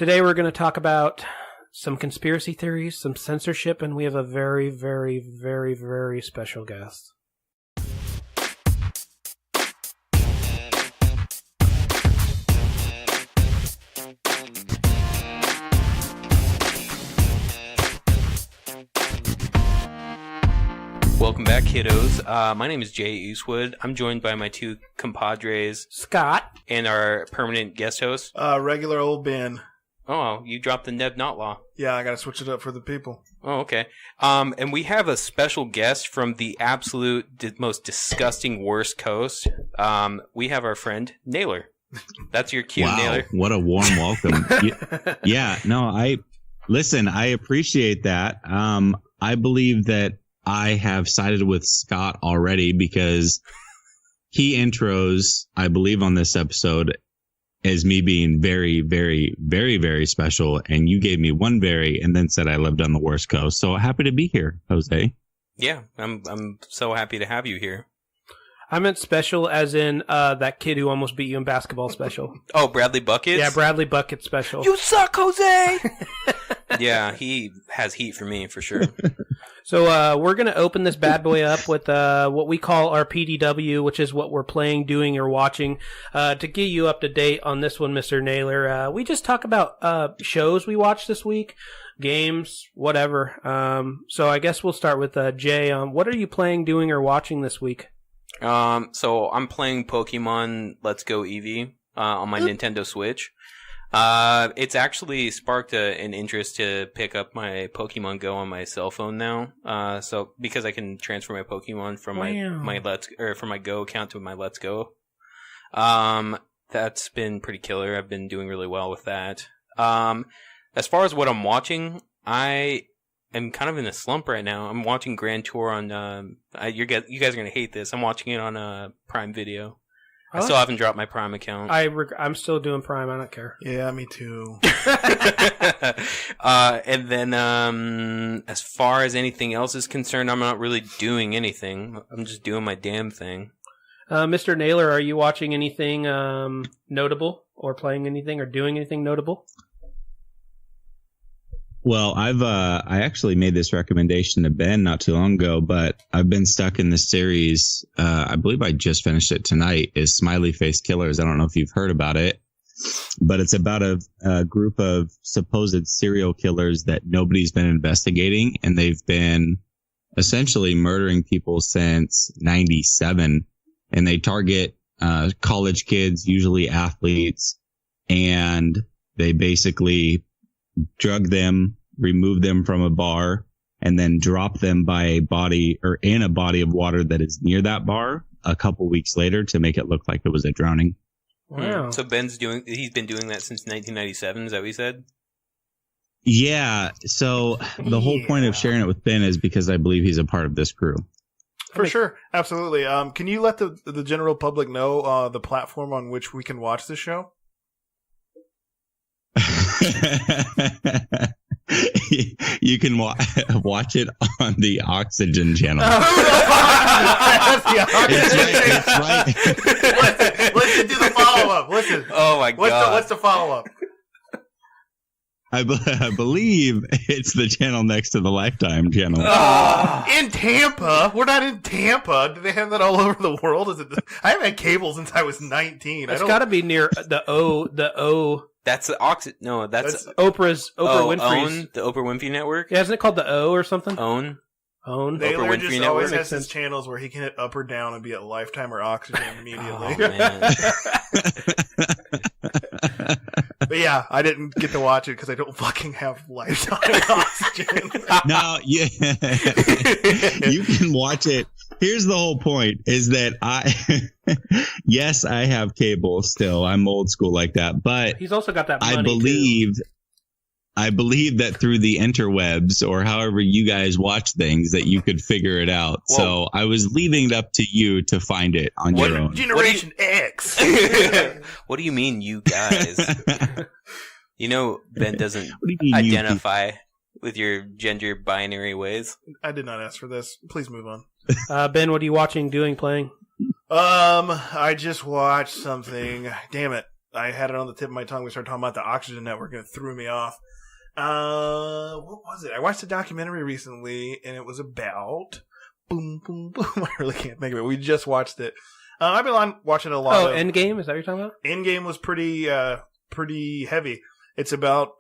Today we're going to talk about some conspiracy theories, some censorship, and we have a very, very, very, very special guest. Welcome back, kiddos. My name is Jay Eastwood. I'm joined by my two compadres, Scott, and our permanent guest host. Regular old Ben. Oh, you dropped the Neb Not Law. Yeah, I gotta switch it up for the people. Oh, okay. And we have a special guest from the absolute most disgusting worst coast. We have our friend Naylor. That's your cue, wow, Naylor. What a warm welcome. I appreciate that. I believe that I have sided with Scott already because he intros, I believe, on this episode as me being very, very, very, very special. And you gave me one very and then said I lived on the worst coast. So happy to be here, Jose. Yeah, I'm so happy to have you here. I meant special as in that kid who almost beat you in basketball special. Oh, Bradley Buckets? Yeah, Bradley Bucket special. You suck, Jose! Yeah, he has heat for me, for sure. So we're going to open this bad boy up with what we call our PDW, which is what we're playing, doing, or watching. To get you up to date on this one, Mr. Naylor, we just talk about shows we watched this week, games, whatever. So I guess we'll start with Jay. What are you playing, doing, or watching this week? So I'm playing Pokemon Let's Go Eevee on my Nintendo Switch. It's actually sparked an interest to pick up my Pokemon Go on my cell phone now. So because I can transfer my Pokemon from from my Go account to my Let's Go. That's been pretty killer. I've been doing really well with that. As far as what I'm watching, I am kind of in a slump right now. I'm watching Grand Tour on. You guys are gonna hate this. I'm watching it on Prime Video. I still haven't dropped my Prime account. I'm still doing Prime. I don't care. Yeah, me too. And then, as far as anything else is concerned, I'm not really doing anything. I'm just doing my damn thing. Mr. Naylor, are you watching anything notable, or playing anything, or doing anything notable? Well, I actually made this recommendation to Ben not too long ago, but I've been stuck in this series. I believe I just finished it tonight. Is Smiley Face Killers? I don't know if you've heard about it, but it's about a group of supposed serial killers that nobody's been investigating, and they've been essentially murdering people since '97, and they target college kids, usually athletes, and they basically drug them, remove them from a bar, and then drop them by a body or in a body of water that is near that bar a couple weeks later to make it look like it was a drowning. Wow. So he's been doing that since 1997, is that what you said? Yeah. So the whole point of sharing it with Ben is because I believe he's a part of this crew. For sure. Absolutely. Can you let the general public know the platform on which we can watch this show? You can watch it on the Oxygen channel. It's right. Listen to the follow-up. Listen. Oh my God. What's the follow-up? I believe it's the channel next to the Lifetime channel. In Tampa? We're not in Tampa. Do they have that all over the world? I haven't had cable since I was 19. It's got to be near the O. That's the No, that's Oprah Winfrey's. The Oprah Winfrey Network? Yeah, isn't it called the O or something? Own. Naylor Oprah Winfrey just Network always has his channels where he can hit up or down and be at Lifetime or Oxygen immediately. Oh, man. But yeah, I didn't get to watch it because I don't fucking have Lifetime and Oxygen. No, yeah. You can watch it. Here's the whole point is that yes, I have cable still. I'm old school like that, but he's also got that money I believe that through the interwebs or however you guys watch things that you could figure it out. Whoa. So I was leaving it up to you to find it on your own. Generation X. What do you mean, you guys? You know, Ben doesn't identify with your gender binary ways. I did not ask for this. Please move on. Ben, what are you watching, doing, playing? I just watched something. Damn it. I had it on the tip of my tongue. We started talking about the Oxygen Network, and it threw me off. What was it? I watched a documentary recently, and it was about boom, boom, boom. I really can't think of it. We just watched it. I've been watching a lot of... Endgame? Is that what you're talking about? Endgame was pretty heavy. It's about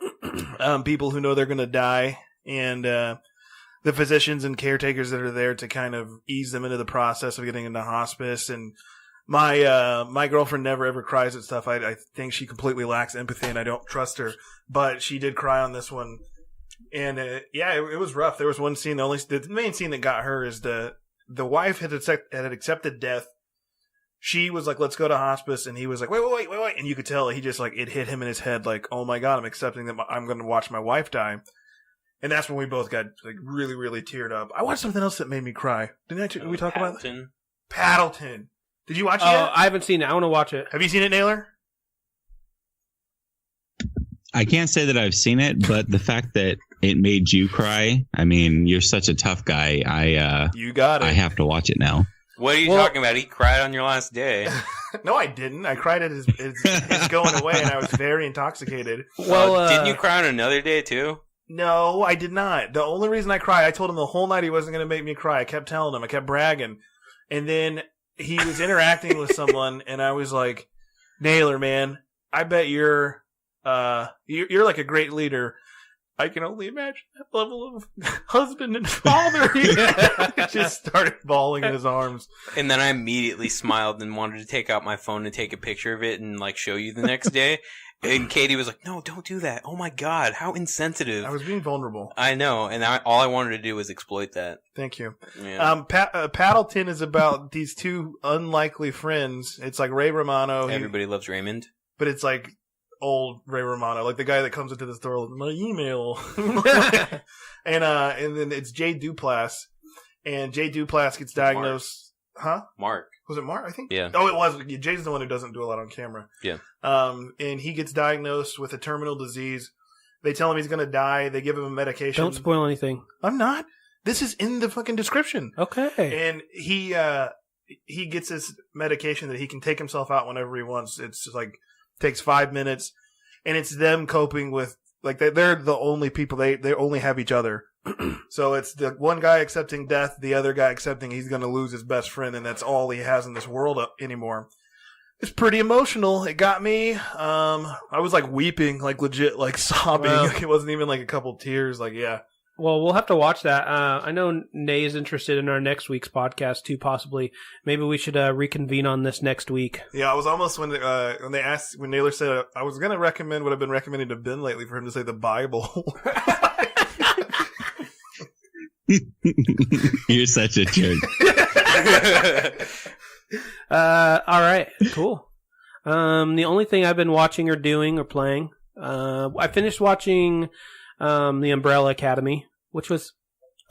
people who know they're going to die, and the physicians and caretakers that are there to kind of ease them into the process of getting into hospice. And my girlfriend never ever cries at stuff. I think she completely lacks empathy, and I don't trust her. But she did cry on this one, and it was rough. There was one scene. The main scene that got her is the wife had accepted death. She was like, let's go to hospice. And he was like, wait. And you could tell he just like, it hit him in his head like, oh my God, I'm accepting that I'm going to watch my wife die. And that's when we both got like really, really teared up. I watched something else that made me cry. Did we talk about that? Paddleton. Did you watch it yet? I haven't seen it. I want to watch it. Have you seen it, Naylor? I can't say that I've seen it, but the fact that it made you cry, I mean, you're such a tough guy. You got it. I have to watch it now. What are you talking about? He cried on your last day. No, I didn't. I cried at his going away, and I was very intoxicated. Well, didn't you cry on another day, too? No, I did not. The only reason I cried, I told him the whole night he wasn't going to make me cry. I kept telling him. I kept bragging. And then he was interacting with someone, and I was like, Naylor, man, I bet you're like a great leader. I can only imagine that level of husband and father. He just started bawling in his arms. And then I immediately smiled and wanted to take out my phone and take a picture of it and like show you the next day. And Katie was like, no, don't do that. Oh my God, how insensitive. I was being vulnerable. I know. And all I wanted to do was exploit that. Thank you. Yeah. Paddleton is about these two unlikely friends. It's like Ray Romano. Everybody loves Raymond. But it's like old Ray Romano, like the guy that comes into the store with my email. and then it's Jay Duplass. And Jay Duplass gets diagnosed. Huh? Mark. Was it Mark, I think? Yeah. Oh, it was. Jay's the one who doesn't do a lot on camera. Yeah. And he gets diagnosed with a terminal disease. They tell him he's going to die. They give him a medication. Don't spoil anything. I'm not. This is in the fucking description. Okay. And he gets this medication that he can take himself out whenever he wants. It's just like takes 5 minutes, and it's them coping with like they're the only people they only have each other. So it's the one guy accepting death, the other guy accepting he's going to lose his best friend, and that's all he has in this world anymore. It's pretty emotional. It got me. I was like weeping, like legit, like sobbing. Wow. It wasn't even like a couple tears. Like, yeah. Well, we'll have to watch that. I know Nay is interested in our next week's podcast too, possibly. Maybe we should reconvene on this next week. Yeah, I was almost when Naylor said I was going to recommend what I've been recommending to Ben lately for him to say the Bible. You're such a jerk. All right, cool. The only thing I've been watching or doing or playing, I finished watching The Umbrella Academy, which was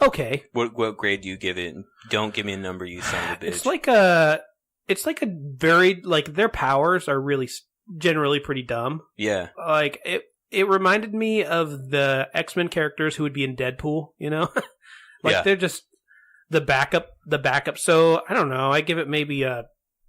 okay. What grade do you give it? Don't give me a number, you son of a bitch. It's like a very, like, their powers are really generally pretty dumb. Yeah. Like, it reminded me of the X-Men characters who would be in Deadpool, you know? They're just the backup. So, I don't know. I give it maybe a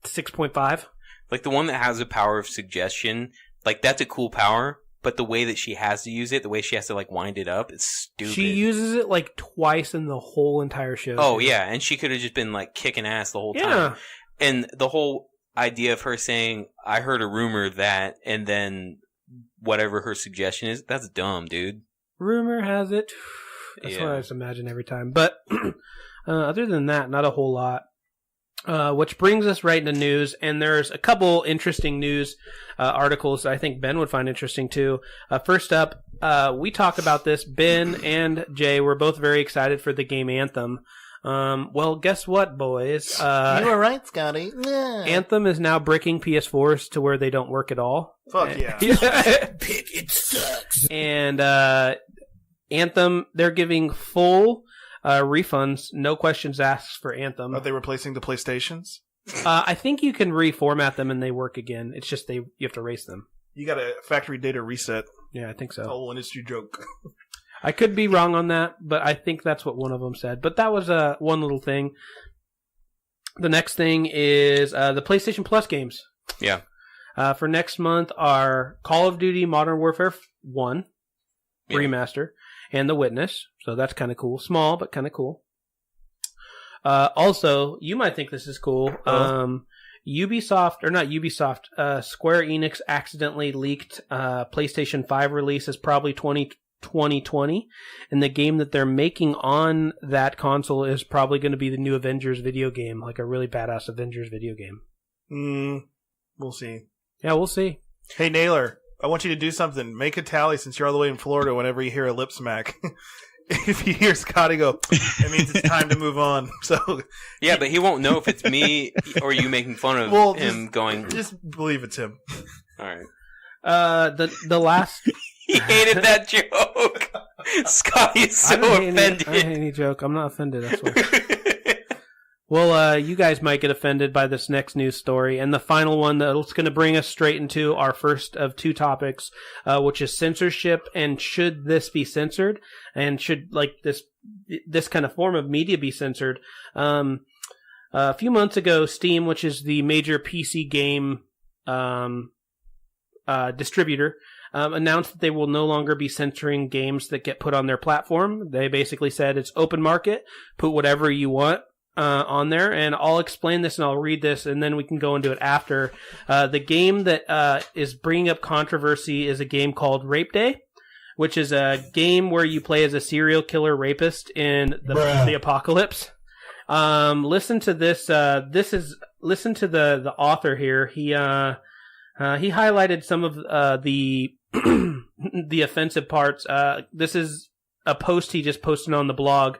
6.5. Like, the one that has the power of suggestion, like, that's a cool power. But the way that she has to use it, the way she has to, like, wind it up, it's stupid. She uses it, like, twice in the whole entire show. Oh, yeah. And she could have just been, like, kicking ass the whole time. And the whole idea of her saying, I heard a rumor that, and then whatever her suggestion is, that's dumb, dude. Rumor has it. That's what I just imagine every time. But other than that, not a whole lot. Which brings us right into news, and there's a couple interesting news articles that I think Ben would find interesting too. First up, we talked about this. Ben and Jay were both very excited for the game Anthem. Well, guess what, boys? You were right, Scotty. Yeah. Anthem is now bricking PS4s to where they don't work at all. Fuck yeah. It sucks. And Anthem, they're giving full refunds, no questions asked for Anthem. Are they replacing the PlayStations? I think you can reformat them and they work again. It's just you have to erase them. You got a factory data reset. Yeah, I think so. Whole industry joke. I could be wrong on that, but I think that's what one of them said. But that was one little thing. The next thing is the PlayStation Plus games. Yeah. For next month are Call of Duty Modern Warfare 1 remaster and The Witness. So that's kind of cool. Small, but kind of cool. Also, you might think this is cool. Ubisoft, or not Ubisoft, Square Enix accidentally leaked PlayStation 5 release as probably 2020, and the game that they're making on that console is probably going to be the new Avengers video game, like a really badass Avengers video game. We'll see. Yeah, we'll see. Hey, Naylor, I want you to do something. Make a tally since you're all the way in Florida whenever you hear a lip smack. If you hear Scotty go, it means it's time to move on. So yeah, but he won't know if it's me or you making fun of him going. Just believe it's him. All right. The last. He hated that joke. Scotty is so offended. I hate any joke. I'm not offended. That's why. Well, you guys might get offended by this next news story. And the final one that's going to bring us straight into our first of two topics, which is censorship and should this be censored? And should like this kind of form of media be censored? A few months ago, Steam, which is the major PC game distributor, announced that they will no longer be censoring games that get put on their platform. They basically said it's open market, put whatever you want on there, and I'll explain this and I'll read this and then we can go into it after. The game that is bringing up controversy is a game called Rape Day, which is a game where you play as a serial killer rapist in the apocalypse. Listen to this. Listen to the author here. He highlighted some of the the offensive parts. This is a post he just posted on the blog.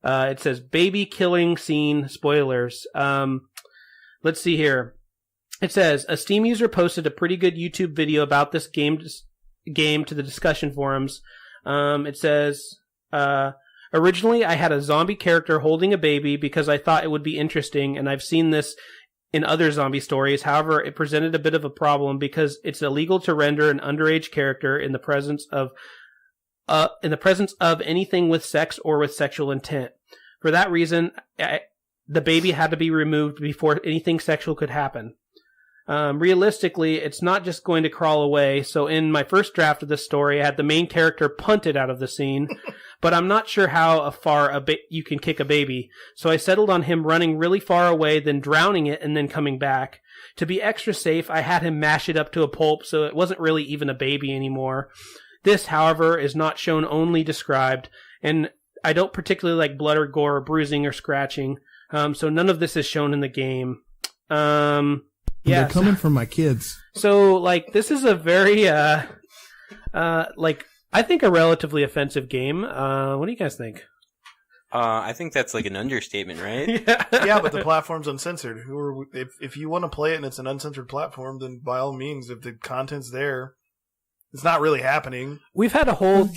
It says, baby killing scene spoilers. Let's see here. It says, a Steam user posted a pretty good YouTube video about this game to the discussion forums. It says, originally I had a zombie character holding a baby because I thought it would be interesting, and I've seen this in other zombie stories. However, it presented a bit of a problem because it's illegal to render an underage character in the presence of anything with sex or with sexual intent. For that reason, the baby had to be removed before anything sexual could happen. Realistically, it's not just going to crawl away. So in my first draft of this story, I had the main character punted out of the scene, but I'm not sure how far you can kick a baby. So I settled on him running really far away, then drowning it, and then coming back. To be extra safe, I had him mash it up to a pulp, so it wasn't really even a baby anymore. This, however, is not shown, only described, and I don't particularly like blood or gore or bruising or scratching, so none of this is shown in the game. Yeah, they're coming from my kids. So, like, this is a very, I think a relatively offensive game. What do you guys think? I think that's like an understatement, right? Yeah, but the platform's uncensored. If you want to play it and it's an uncensored platform, then by all means, if the content's there, it's not really happening. We've had a whole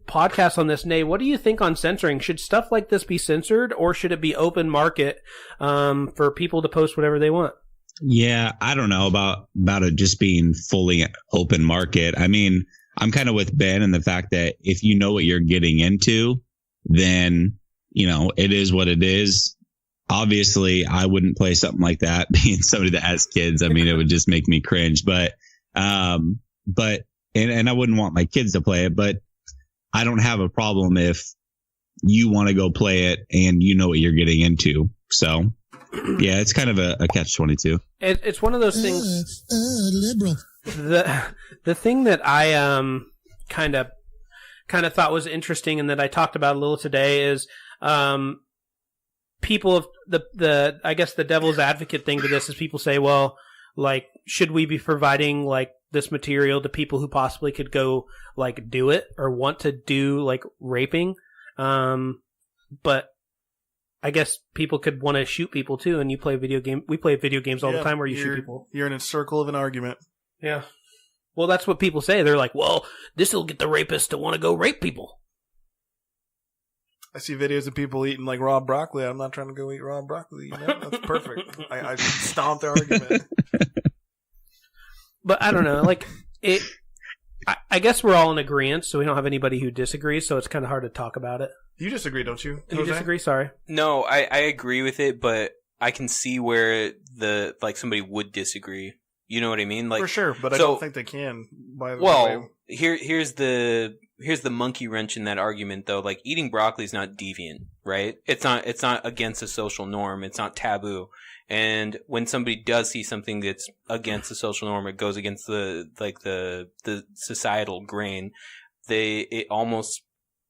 podcast on this, Nay. What do you think on censoring? Should stuff like this be censored, or should it be open market for people to post whatever they want? Yeah, I don't know about it just being fully open market. I mean, I'm kind of with Ben in the fact that if you know what you're getting into, then, you know, it is what it is. Obviously, I wouldn't play something like that being somebody that has kids. I mean, it would just make me cringe. But I wouldn't want my kids to play it, but I don't have a problem if you want to go play it and you know what you're getting into. So, yeah, it's kind of a catch-22. It's one of those things. Liberal. The thing that I kind of thought was interesting and that I talked about a little today is people of I guess the devil's advocate thing to this is people say, well, like, should we be providing like this material to people who possibly could go like do it or want to do like raping? But I guess people could want to shoot people too, and we play video games all the time where you shoot people. You're in a circle of an argument. Yeah. Well, that's what people say. They're like, well, this will get the rapists to want to go rape people. I see videos of people eating like raw broccoli. I'm not trying to go eat raw broccoli. You know? That's perfect. I stomped their argument. But I don't know. Like, I guess we're all in agreement, so we don't have anybody who disagrees, so it's kind of hard to talk about it. You disagree, don't you? You disagree? Sorry. No, I agree with it, but I can see where somebody would disagree. You know what I mean? Like for sure, but I don't think they can. Here's the monkey wrench in that argument, though. Like, eating broccoli is not deviant, right? It's not against a social norm. It's not taboo. And when somebody does see something that's against the social norm, it goes against the societal grain. It almost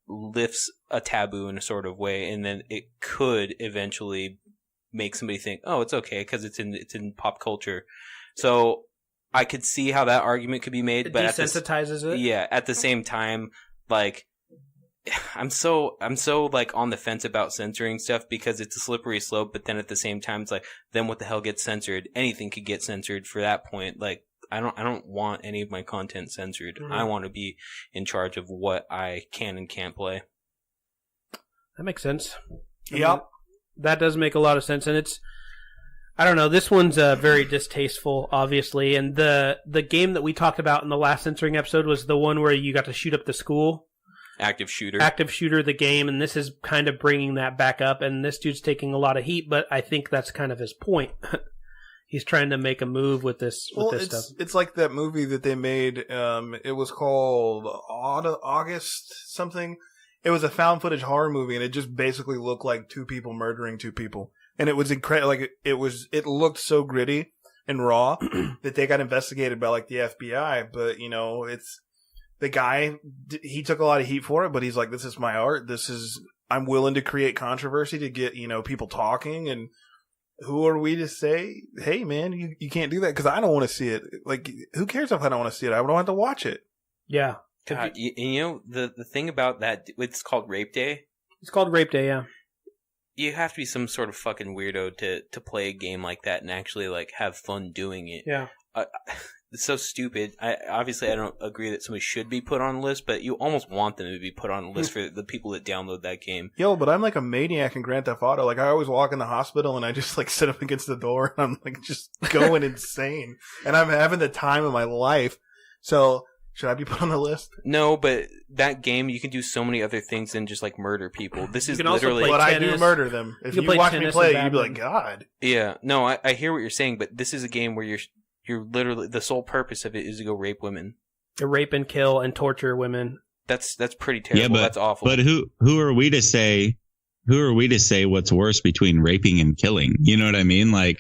lifts a taboo in a sort of way, and then it could eventually make somebody think, oh, it's okay because it's in pop culture. So I could see how that argument could be made, it but desensitizes it. Yeah, at the same time, like, I'm so like on the fence about censoring stuff because it's a slippery slope. But then at the same time, it's like, then what the hell gets censored? Anything could get censored for that point. Like, I don't want any of my content censored. Mm-hmm. I want to be in charge of what I can and can't play. That makes sense. Yep. That does make a lot of sense, and I don't know. This one's very distasteful, obviously, and the game that we talked about in the last censoring episode was the one where you got to shoot up the school. Active shooter, the game, and this is kind of bringing that back up, and this dude's taking a lot of heat, but I think that's kind of his point. He's trying to make a move with this stuff. It's like that movie that they made. It was called August something. It was a found footage horror movie, and it just basically looked like two people murdering two people. And it was incredible. Like it looked so gritty and raw that they got investigated by like the FBI. But it's the guy. He took a lot of heat for it, but he's like, "This is my art. I'm willing to create controversy to get people talking." And who are we to say, "Hey, man, you can't do that"? Because I don't want to see it. Like, who cares if I don't want to see it? I don't have to watch it. Yeah. God, the thing about that, it's called Rape Day. It's called Rape Day, yeah. You have to be some sort of fucking weirdo to play a game like that and actually like have fun doing it. Yeah. It's so stupid. I don't agree that somebody should be put on a list, but you almost want them to be put on a list for the people that download that game. Yo, but I'm like a maniac in Grand Theft Auto. Like, I always walk in the hospital and I just like sit up against the door and I'm like just going insane. And I'm having the time of my life. So should I be put on the list? No, but that game, you can do so many other things than just like murder people. This is literally. But I do murder them. If you watch me play, you'd be like, God. Yeah, no, I hear what you're saying, but this is a game where you're literally, the sole purpose of it is to go rape women. To rape and kill and torture women. That's pretty terrible. That's awful. But who are we to say? Who are we to say what's worse between raping and killing? You know what I mean? Like,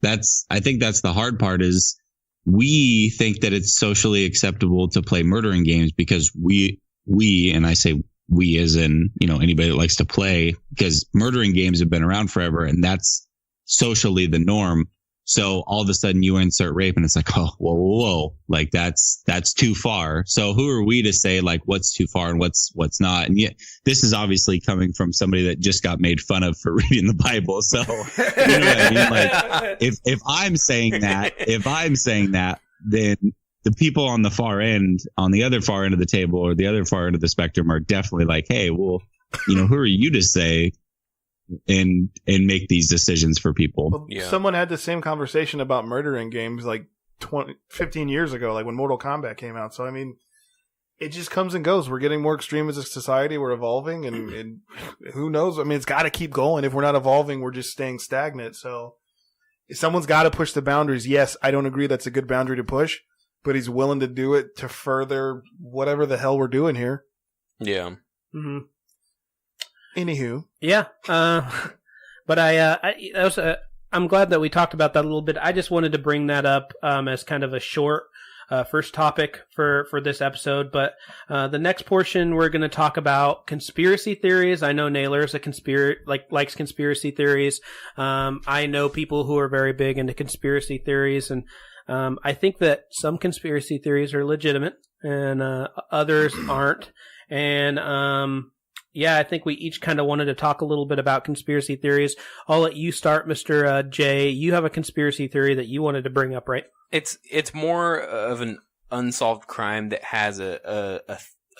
I think that's the hard part is. We think that it's socially acceptable to play murdering games because we, and I say we as in, anybody that likes to play, because murdering games have been around forever and that's socially the norm. So all of a sudden you insert rape and it's like, oh, whoa. Like that's too far. So who are we to say like what's too far and what's not? And yet this is obviously coming from somebody that just got made fun of for reading the Bible. So you know what I mean? Like if I'm saying that, then the people on the far end, on the other far end of the table or the other far end of the spectrum are definitely like, hey, well, who are you to say and make these decisions for people? Well, yeah. Someone had the same conversation about murdering games like 15 years ago, like when Mortal Kombat came out. So, I mean, it just comes and goes. We're getting more extreme as a society. We're evolving, and who knows? I mean, it's got to keep going. If we're not evolving, we're just staying stagnant. So, someone's got to push the boundaries. Yes, I don't agree that's a good boundary to push, but he's willing to do it to further whatever the hell we're doing here. Yeah. Mm-hmm. Anywho. Yeah. But I'm glad that we talked about that a little bit. I just wanted to bring that up as kind of a short first topic for this episode. But the next portion, we're going to talk about conspiracy theories. I know Naylor is likes conspiracy theories. I know people who are very big into conspiracy theories, and I think that some conspiracy theories are legitimate and others aren't. And yeah, I think we each kind of wanted to talk a little bit about conspiracy theories. I'll let you start, Mr. J. You have a conspiracy theory that you wanted to bring up, right? It's more of an unsolved crime that has a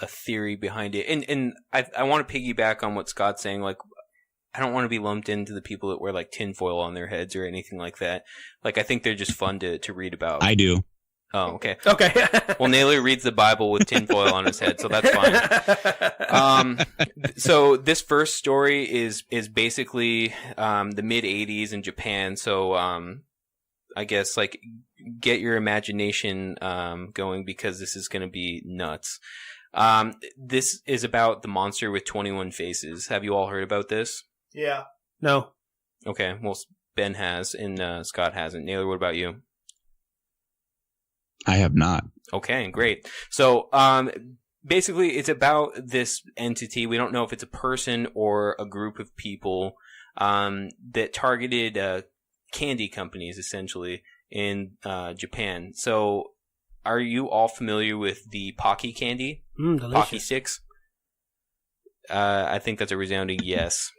theory behind it. And I want to piggyback on what Scott's saying. Like, I don't want to be lumped into the people that wear like tinfoil on their heads or anything like that. Like, I think they're just fun to read about. I do. Oh, okay. Okay. Well, Naylor reads the Bible with tinfoil on his head, so that's fine. So this first story is basically the mid-'80s in Japan. So I guess like get your imagination going because this is going to be nuts. This is about the monster with 21 faces. Have you all heard about this? Yeah. No. Okay, well, Ben has, and Scott hasn't. Naylor, what about you? I have not. Okay, great. So, basically, it's about this entity. We don't know if it's a person or a group of people that targeted candy companies, essentially, in Japan. So, are you all familiar with the Pocky candy? Delicious. Pocky sticks? I think that's a resounding yes.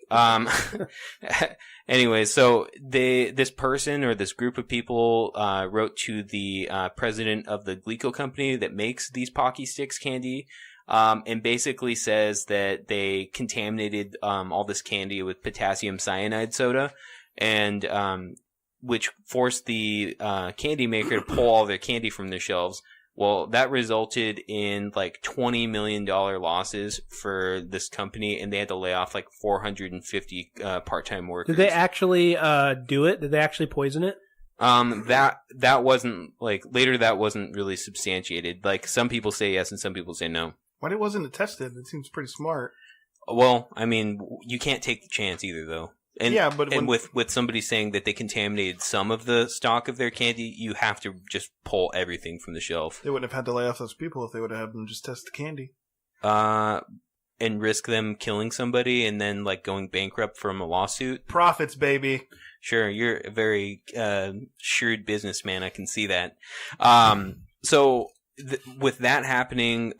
Anyway, so this person or this group of people wrote to the president of the Glico company that makes these Pocky Sticks candy, and basically says that they contaminated all this candy with potassium cyanide soda, and which forced the candy maker to pull all their candy from their shelves. Well, that resulted in like $20 million losses for this company, and they had to lay off like 450 part-time workers. Did they actually do it? Did they actually poison it? That wasn't like later. That wasn't really substantiated. Like some people say yes, and some people say no. Why wasn't it tested? It seems pretty smart. Well, I mean, you can't take the chance either, though. And, yeah, but with somebody saying that they contaminated some of the stock of their candy, you have to just pull everything from the shelf. They wouldn't have had to lay off those people if they would have had them just test the candy. And risk them killing somebody and then like going bankrupt from a lawsuit. Profits, baby. Sure, you're a very shrewd businessman. I can see that. So with that happening,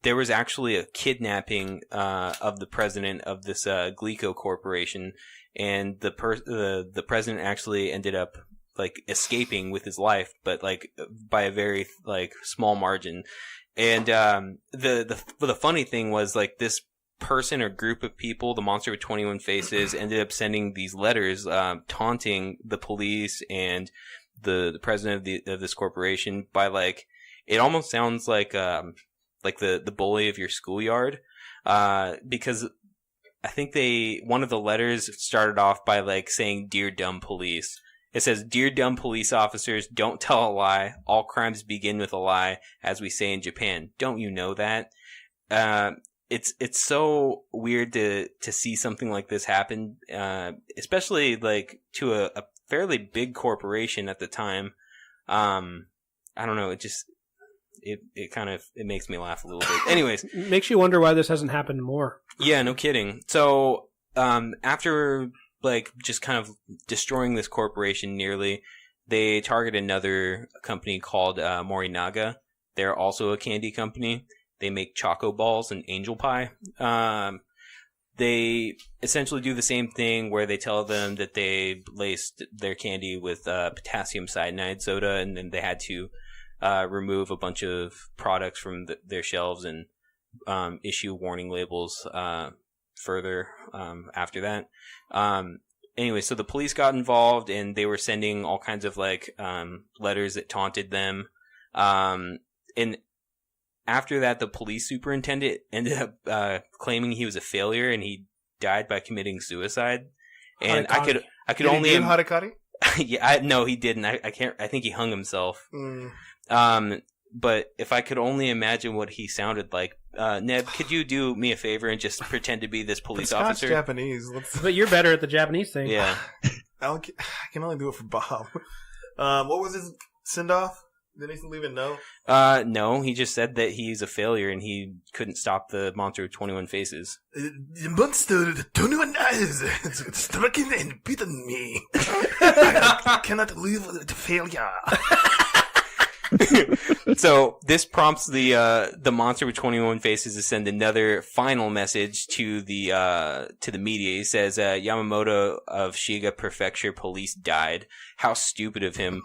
there was actually a kidnapping of the president of this Glico corporation, and the president actually ended up like escaping with his life, but like by a very like small margin. And the funny thing was like this person or group of people, the monster with 21 faces, ended up sending these letters taunting the police and the president of this corporation by like it almost sounds like the bully of your schoolyard, because I think one of the letters started off by like saying, "Dear dumb police." It says, "Dear dumb police officers, don't tell a lie. All crimes begin with a lie, as we say in Japan. Don't you know that?" It's so weird to see something like this happen, especially like to a fairly big corporation at the time. I don't know. It makes me laugh a little bit. Anyways, It makes you wonder why this hasn't happened more. yeah, no kidding. So, after like just kind of destroying this corporation nearly, they target another company called Morinaga. They're also a candy company. They make choco balls and angel pie. They essentially do the same thing where they tell them that they laced their candy with potassium cyanide soda, and then they had to remove a bunch of products from their shelves and issue warning labels further after that. Anyway, so the police got involved, and they were sending all kinds of like letters that taunted them. And after that, the police superintendent ended up claiming he was a failure, and he died by committing suicide. And Harikari. I could Did only he do Harikari? yeah, no, he didn't. I can't. I think he hung himself. But if I could only imagine what he sounded like, Neb, could you do me a favor and just pretend to be this police Scott's officer? Japanese. But you're better at the Japanese thing. Yeah. I can only do it for Bob. What was his send-off? Did he leave a note? No, he just said that he's a failure and he couldn't stop the monster with 21 faces. The monster with 21 eyes has stricken and beaten me. I cannot live with failure. So this prompts the monster with 21 faces to send another final message to the media. He says, Yamamoto of Shiga Prefecture Police died. How stupid of him.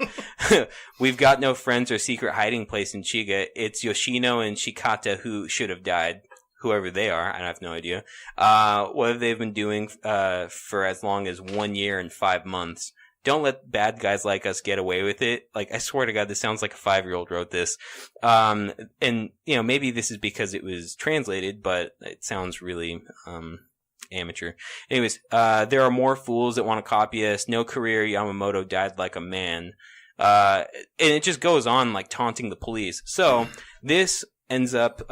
We've got no friends or secret hiding place in Shiga. It's Yoshino and Shikata who should have died. Whoever they are, I have no idea. What have they been doing for as long as 1 year and 5 months? Don't let bad guys like us get away with it. Like, I swear to God, this sounds like a 5-year-old wrote this. And, you know, maybe this is because it was translated, but it sounds really, amateur. Anyways, there are more fools that want to copy us. No career, Yamamoto died like a man. And it just goes on like taunting the police. So this ends up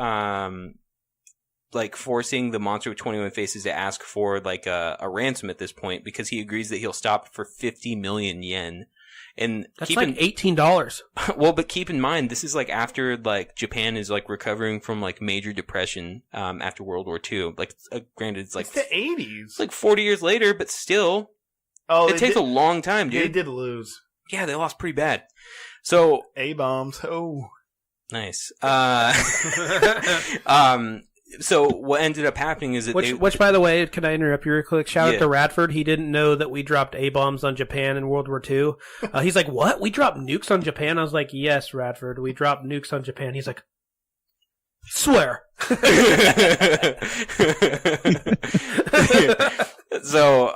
like forcing the monster with 21 faces to ask for like a ransom at this point, because he agrees that he'll stop for 50 million yen. And that's like $18. Well, but keep in mind, this is like after like Japan is like recovering from like major depression after World War II. Like, granted, it's like the 80s. It's like 40 years later, but still, it takes a long time, dude. They did lose. Yeah, they lost pretty bad. So A-bombs. Oh, nice. So what ended up happening is that which, by the way, can I interrupt you real quick? Shout out to Radford. He didn't know that we dropped A-bombs on Japan in World War II. He's like, what? We dropped nukes on Japan? I was like, yes, Radford, we dropped nukes on Japan. He's like, swear. So,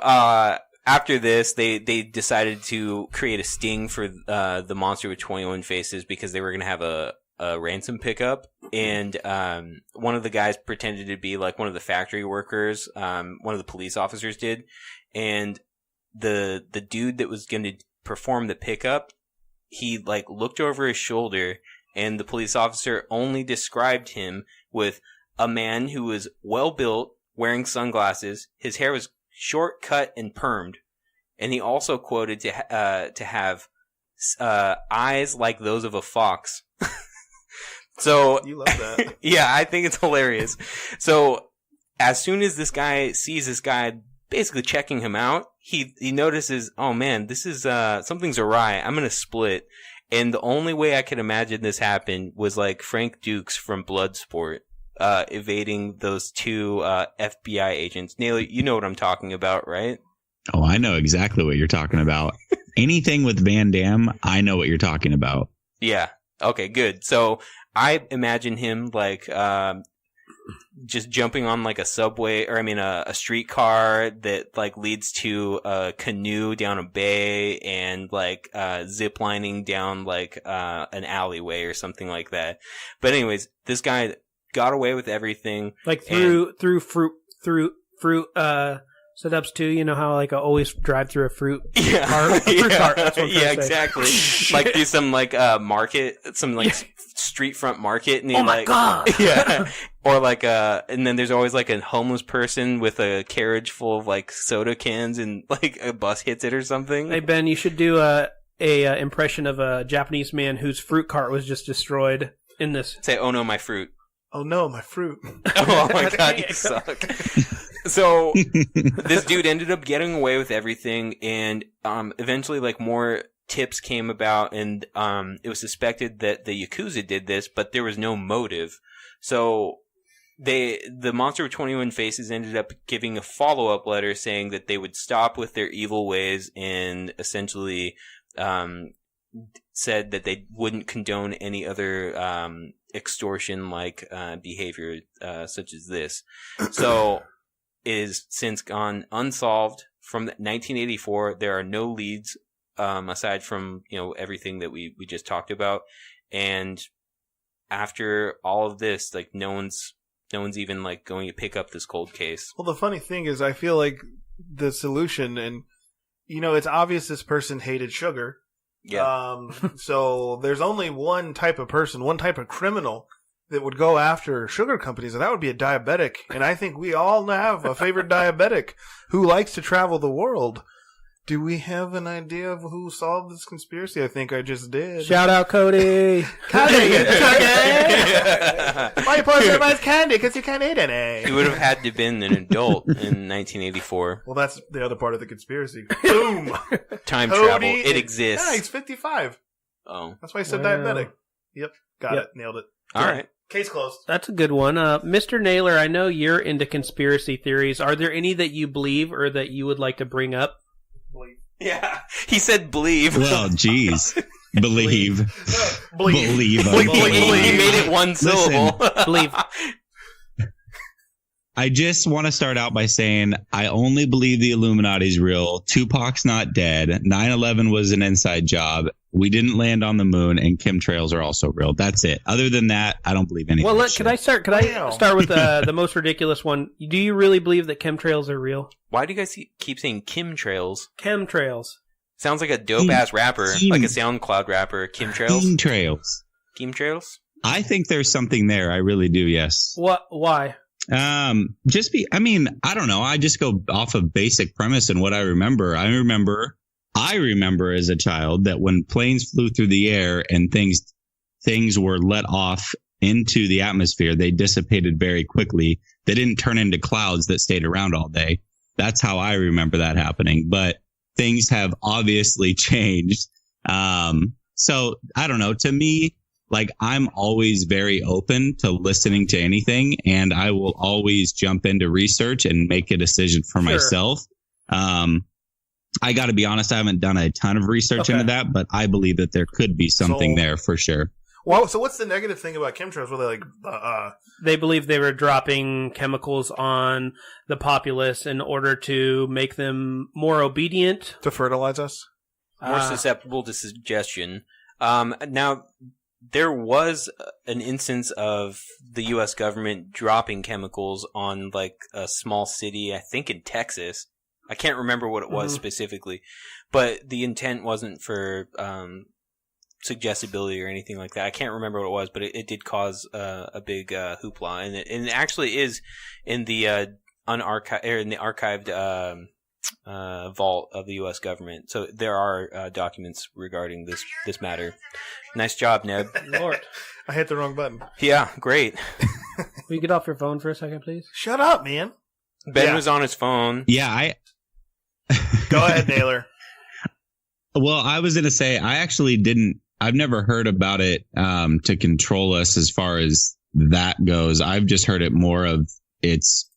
after this, they decided to create a sting for the monster with 21 faces, because they were going to have a ransom pickup, and one of the guys pretended to be like one of the factory workers. One of the police officers did, and the dude that was going to perform the pickup, he like looked over his shoulder, and the police officer only described him with a man who was well built, wearing sunglasses. His hair was short cut and permed, and he also quoted to have eyes like those of a fox. So you love that. Yeah, I think it's hilarious. So as soon as this guy sees this guy basically checking him out, he notices, oh man, this is something's awry. I'm gonna split. And the only way I could imagine this happen was like Frank Dukes from Bloodsport evading those two FBI agents. Naylor, you know what I'm talking about, right? Oh, I know exactly what you're talking about. Anything with Van Damme, I know what you're talking about. Yeah. Okay, good. So I imagine him like just jumping on like a subway, or I mean a streetcar that like leads to a canoe down a bay, and like ziplining down like an alleyway or something like that. But anyways, this guy got away with everything, like through fruit setups too. You know how like I always drive through a fruit cart? Fruit cart, that's what I'm trying to say. Exactly. Like through some like market, some like street front market, and oh my god, yeah. Or like and then there's always like a homeless person with a carriage full of like soda cans, and like a bus hits it or something. Hey Ben, you should do a impression of a Japanese man whose fruit cart was just destroyed in this. Say, "Oh no, my fruit." Oh no, my fruit. Oh my god, you suck. So this dude ended up getting away with everything, and eventually like more tips came about, and it was suspected that the Yakuza did this, but there was no motive. So the monster with 21 faces ended up giving a follow-up letter saying that they would stop with their evil ways, and essentially said that they wouldn't condone any other extortion-like behavior such as this. So it is since gone unsolved. From 1984, there are no leads aside from everything that we just talked about. And after all of this, like no one's even like going to pick up this cold case. Well, the funny thing is, I feel like the solution, and it's obvious this person hated sugar. Yeah. So there's only one type of person, one type of criminal that would go after sugar companies, and that would be a diabetic. And I think we all have a favorite diabetic who likes to travel the world. Do we have an idea of who solved this conspiracy? I think I just did. Shout out, Cody. Cody! Why you pouring everybody's candy? Because you can't eat any. He would have had to have been an adult in 1984. Well, that's the other part of the conspiracy. Boom! Time Cody travel. It exists. Yeah, he's 55. Oh. That's why I said diabetic. Yep. Got it. Nailed it. All right. Case closed. That's a good one. Mr. Naylor, I know you're into conspiracy theories. Are there any that you believe or that you would like to bring up? Yeah. He said believe. Well, geez. Believe. Believe. He made it one syllable. Believe. I just want to start out by saying I only believe the Illuminati's real. Tupac's not dead. 9/11 was an inside job. We didn't land on the moon, and chemtrails are also real. That's it. Other than that, I don't believe anything. Well, could I start with the most ridiculous one? Do you really believe that chemtrails are real? Why do you guys keep saying chemtrails? Chemtrails. Sounds like a dope-ass rapper, like a SoundCloud rapper. Chemtrails? Chemtrails? I think there's something there. I really do, yes. What? Why? I don't know. I just go off of basic premise and what I remember. I remember as a child that when planes flew through the air and things were let off into the atmosphere, they dissipated very quickly. They didn't turn into clouds that stayed around all day. That's how I remember that happening. But things have obviously changed. So I don't know. To me, like, I'm always very open to listening to anything, and I will always jump into research and make a decision for myself. I got to be honest, I haven't done a ton of research into that, but I believe that there could be something there for sure. Well, so what's the negative thing about chemtrails? Were they like, They believe they were dropping chemicals on the populace in order to make them more obedient. To fertilize us? More susceptible to suggestion. Now, there was an instance of the U.S. government dropping chemicals on, like, a small city, I think in Texas. I can't remember what it was specifically, but the intent wasn't for suggestibility or anything like that. I can't remember what it was, but it did cause a big hoopla, and it actually is in the archived vault of the U.S. government. So there are documents regarding this matter. Nice job, Ned. Lord, I hit the wrong button. Yeah, great. Will you get off your phone for a second, please? Shut up, man. Ben was on his phone. Yeah, Go ahead, Naylor. Well, I was going to say, I've never heard about it to control us as far as that goes. I've just heard it more of it's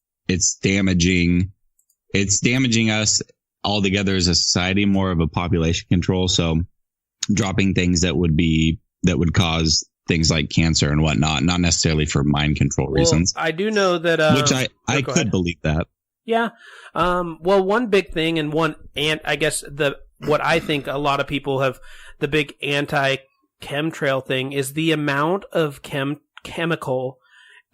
damaging us altogether as a society, more of a population control. So dropping things that would cause things like cancer and whatnot, not necessarily for mind control reasons. I do know that, which I could believe that. Yeah. Well, one big thing and I guess what I think a lot of people have, the big anti-chemtrail thing is the amount of chemical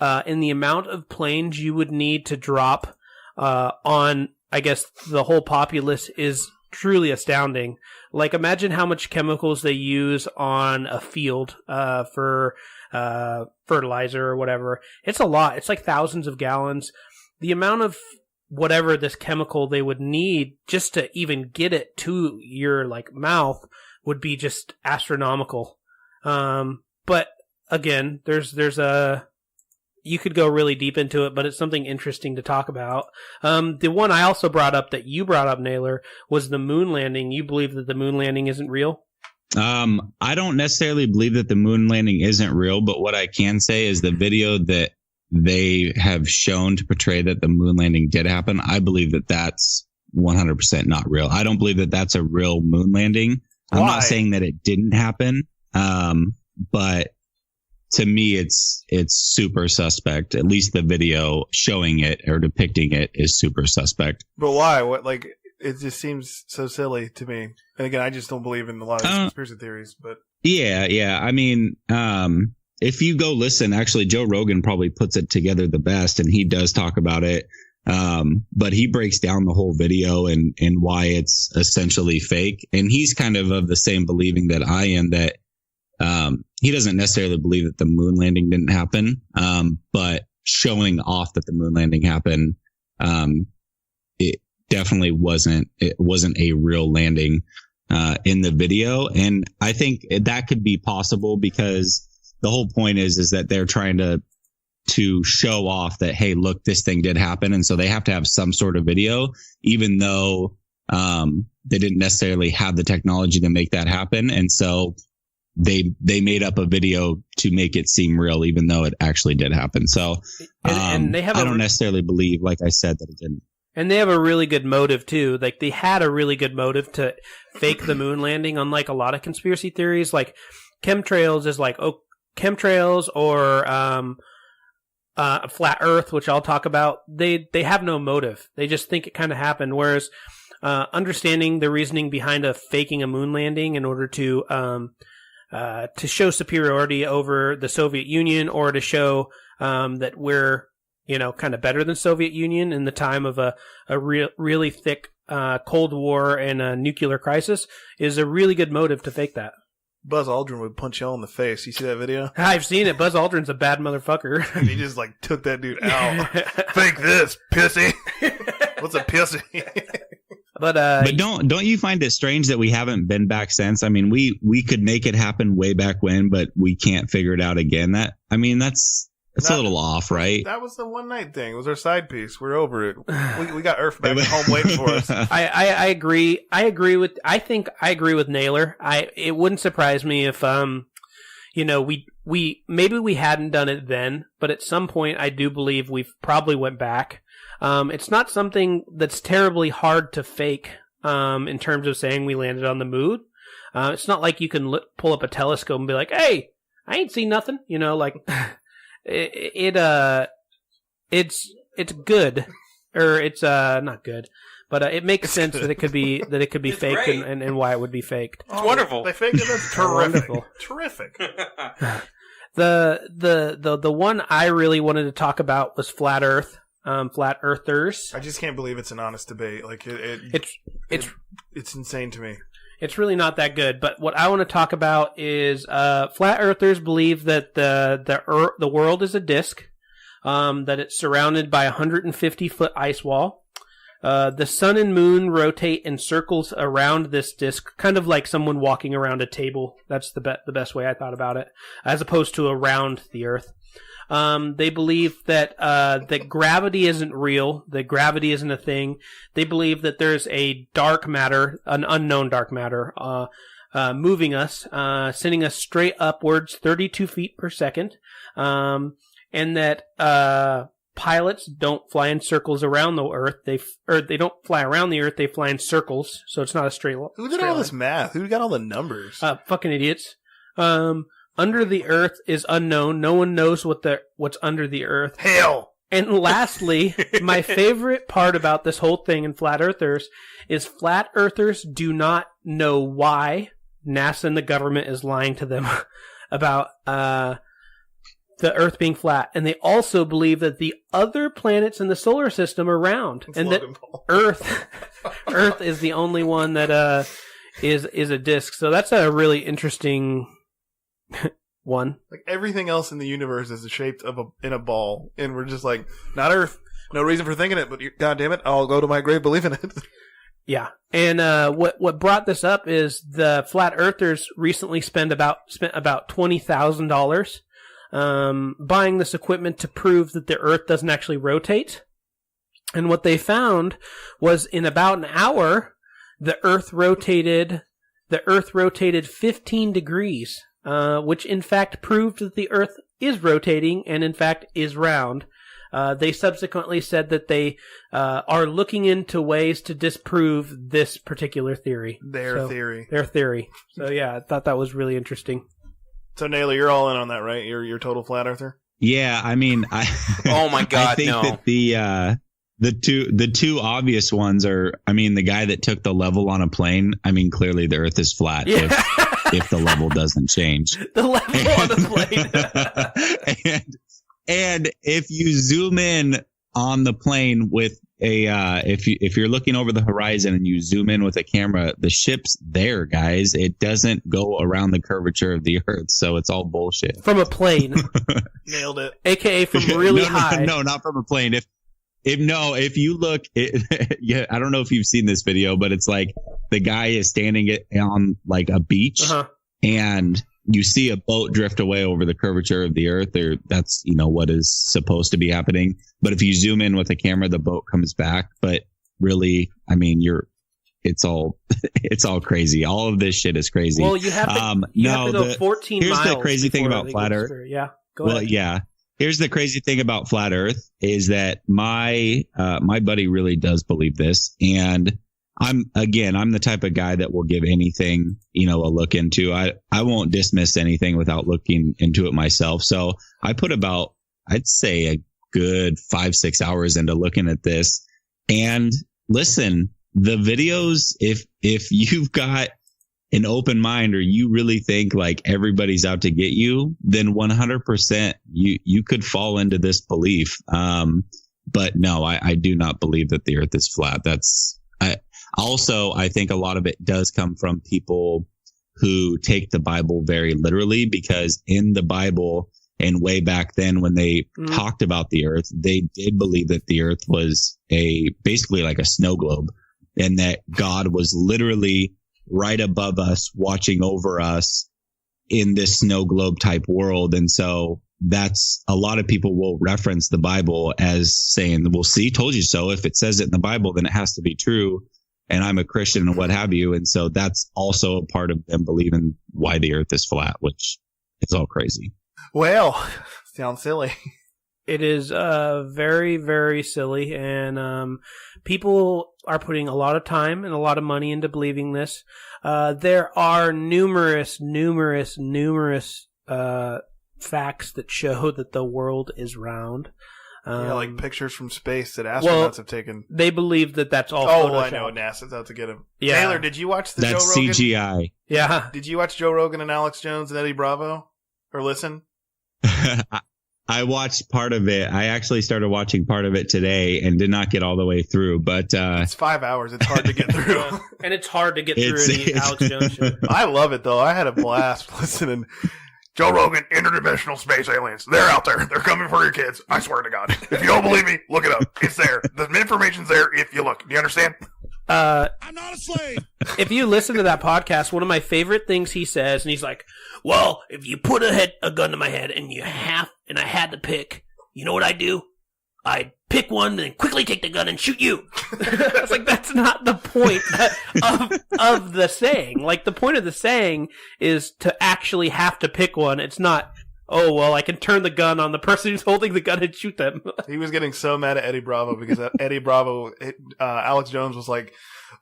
and the amount of planes you would need to drop on, I guess, the whole populace is truly astounding. Like, imagine how much chemicals they use on a field for fertilizer or whatever. It's a lot. It's like thousands of gallons. The amount of whatever this chemical they would need just to even get it to your, like, mouth would be just astronomical. But again, there's you could go really deep into it, but it's something interesting to talk about. The one I also brought up that you brought up, Naylor, was the moon landing. You believe that the moon landing isn't real? I don't necessarily believe that the moon landing isn't real, but what I can say is the video that they have shown to portray that the moon landing did happen, I believe that that's 100% not real. I don't believe that that's a real moon landing. Why? I'm not saying that it didn't happen, but to me, it's super suspect. At least the video showing it or depicting it is super suspect. But why? What? Like, it just seems so silly to me. And again, I just don't believe in a lot of these conspiracy theories. But yeah. I mean, if you go listen, actually, Joe Rogan probably puts it together the best, and he does talk about it. But he breaks down the whole video and why it's essentially fake. And he's kind of the same believing that I am, that he doesn't necessarily believe that the moon landing didn't happen, but showing off that the moon landing happened, it definitely wasn't a real landing in the video. And I think that could be possible because the whole point is that they're trying to show off that, hey, look, this thing did happen. And so they have to have some sort of video, even though they didn't necessarily have the technology to make that happen. And so they made up a video to make it seem real, even though it actually did happen. So and they have I don't necessarily believe, like I said, that it didn't. And they have a really good motive, too. Like, they had a really good motive to fake the moon landing, unlike a lot of conspiracy theories. Like, chemtrails is like, chemtrails or flat Earth, which I'll talk about. They have no motive. They just think it kind of happened. Whereas understanding the reasoning behind faking a moon landing in order to show superiority over the Soviet Union, or to show that we're, kind of better than Soviet Union in the time of a really thick Cold War and a nuclear crisis is a really good motive to fake that. Buzz Aldrin would punch y'all in the face. You see that video? I've seen it. Buzz Aldrin's a bad motherfucker. And he just like took that dude out. Fake this, pissy. What's a pissy? But don't you find it strange that we haven't been back since? I mean, we could make it happen way back when, but we can't figure it out again. It's a little off, right? That was the one night thing. It was our side piece. We're over it. We got Earth back at home waiting for us. I agree. I agree with Naylor. It wouldn't surprise me if we maybe we hadn't done it then, but at some point I do believe we've probably went back. It's not something that's terribly hard to fake in terms of saying we landed on the moon. It's not like you can pull up a telescope and be like, "Hey, I ain't seen nothing." It's good, or it's not good, but it makes sense that it could be faked and why it would be faked. It's wonderful. They faked it. That's terrific. Terrific. The one I really wanted to talk about was flat Earth, flat Earthers. I just can't believe it's an honest debate. Like it's insane to me. It's really not that good, but what I want to talk about is flat earthers believe that the world is a disk, that it's surrounded by a 150-foot ice wall. The sun and moon rotate in circles around this disk, kind of like someone walking around a table. That's the best way I thought about it, as opposed to around the Earth. They believe that gravity isn't real, that gravity isn't a thing. They believe that there's a dark matter, an unknown dark matter, moving us, sending us straight upwards 32 feet per second, and that pilots don't fly in circles around the Earth. They don't fly around the Earth. They fly in circles, so it's not a straight line. Who did all this math? Who got all the numbers? Fucking idiots. Under the Earth is unknown. No one knows what's under the Earth. Hell! And lastly, my favorite part about this whole thing in Flat Earthers is Flat Earthers do not know why NASA and the government is lying to them about the Earth being flat. And they also believe that the other planets in the solar system are round. And that Earth is the only one that is a disk. So that's a really interesting one. Like everything else in the universe is shaped in a ball, and we're just like, not Earth. No reason for thinking it, but God damn it, I'll go to my grave believing it. Yeah, and what brought this up is the flat earthers recently spent about $20,000 buying this equipment to prove that the Earth doesn't actually rotate. And what they found was in about an hour, the Earth rotated 15 degrees. Which in fact proved that the Earth is rotating and in fact is round. They subsequently said that they are looking into ways to disprove this particular theory. Their theory. So yeah, I thought that was really interesting. So Naylor, you're all in on that, right? You're total flat earther? Yeah, I mean, oh my God, I think that the two obvious ones are, I mean, the guy that took the level on a plane. I mean, clearly the Earth is flat. Yeah. If the level doesn't change. The level on the plane. and if you zoom in on the plane with if you're looking over the horizon and you zoom in with a camera, the ship's there, guys. It doesn't go around the curvature of the Earth, so it's all bullshit. From a plane. Nailed it. AKA from really high. No, not from a plane. If you look, yeah, I don't know if you've seen this video, but it's like the guy is standing on like a beach, and you see a boat drift away over the curvature of the Earth. Or that's what is supposed to be happening. But if you zoom in with a camera, the boat comes back. But really, I mean, it's all crazy. All of this shit is crazy. Well, you have to go 14 miles. Here's the crazy thing about flat Earth. Yeah, go ahead. Well, yeah. Here's the crazy thing about flat Earth is that my buddy really does believe this, and I'm the type of guy that will give anything a look into. I won't dismiss anything without looking into it myself. So I put about, I'd say, a good 5-6 hours into looking at this. And listen, the videos, if you've got an open mind or you really think like everybody's out to get you, then 100% you could fall into this belief. But no, I do not believe that the Earth is flat. Also, I think a lot of it does come from people who take the Bible very literally, because in the Bible and way back then when they talked about the earth, they did believe that the earth was basically like a snow globe, and that God was literally right above us, watching over us in this snow globe type world. And so that's, a lot of people will reference the Bible as saying, well, see, told you so. If it says it in the Bible, then it has to be true. And I'm a Christian and what have you. And so that's also a part of them believing why the earth is flat, which is all crazy. Well, sounds silly. It is very, very silly, and people are putting a lot of time and a lot of money into believing this. There are numerous facts that show that the world is round. Like pictures from space that astronauts have taken. They believe that that's all Oh, Photoshop. I know. NASA's out to get him. Yeah. Naylor, did you watch the That's Joe Rogan? CGI. Yeah. Did you watch Joe Rogan and Alex Jones and Eddie Bravo? Or listen? I watched part of it. I actually started watching part of it today and did not get all the way through, but It's 5 hours. It's hard to get through. And it's hard to get through any It's- Alex Jones show. I love it, though. I had a blast listening. Joe Rogan, interdimensional space aliens. They're out there. They're coming for your kids. I swear to God. If you don't believe me, look it up. It's there. The information's there if you look. Do you understand? I'm not a slave. If you listen to that podcast, one of my favorite things he says, and he's like, well, if you put a gun to my head and I had to pick, you know what I do? I pick one and then quickly take the gun and shoot you. It's like, that's not the point of the saying. Like, the point of the saying is to actually have to pick one. It's not, oh, well, I can turn the gun on the person who's holding the gun and shoot them. He was getting so mad at Eddie Bravo because Eddie Bravo, Alex Jones was like,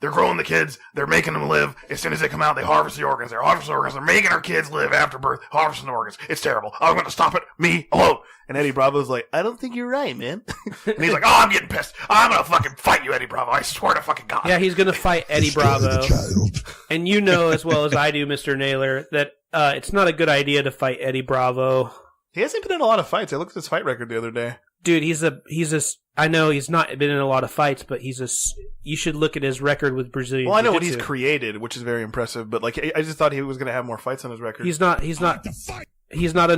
they're growing the kids. They're making them live. As soon as they come out, they harvest the organs. They're harvesting the organs. They're making our kids live after birth, harvesting the organs. It's terrible. I'm going to stop it. Me alone. And Eddie Bravo's like, I don't think you're right, man. And he's like, oh, I'm getting pissed. I'm going to fucking fight you, Eddie Bravo. I swear to fucking God. Yeah, he's going to fight Eddie Bravo. And you know as well as I do, Mr. Naylor, that it's not a good idea to fight Eddie Bravo. He hasn't been in a lot of fights. I looked at his fight record the other day. Dude, I know he's not been in a lot of fights, but you should look at his record with Brazilian Well, I know what Jiu-Jitsu. he's created, which is very impressive, but like, I just thought he was going to have more fights on his record. He's not an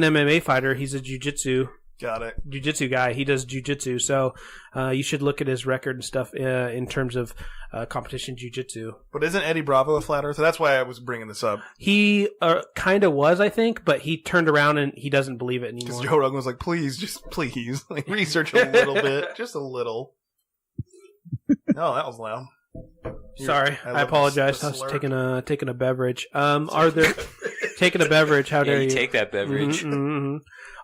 MMA fighter. He's a jiu-jitsu guy. He does jiu-jitsu. So, you should look at his record and stuff, in terms of, competition jiu-jitsu. But isn't Eddie Bravo a flat earther? That's why I was bringing this up. He, kind of was, I think, but he turned around and he doesn't believe it Because anymore. Joe Rogan was like, please, like, research a little bit. Just a little. Oh, that was loud. Sorry, I I love apologize. the I was slurp. taking a beverage. Are there taking a beverage? How Yeah, dare you you take that beverage. Mhm, mhm.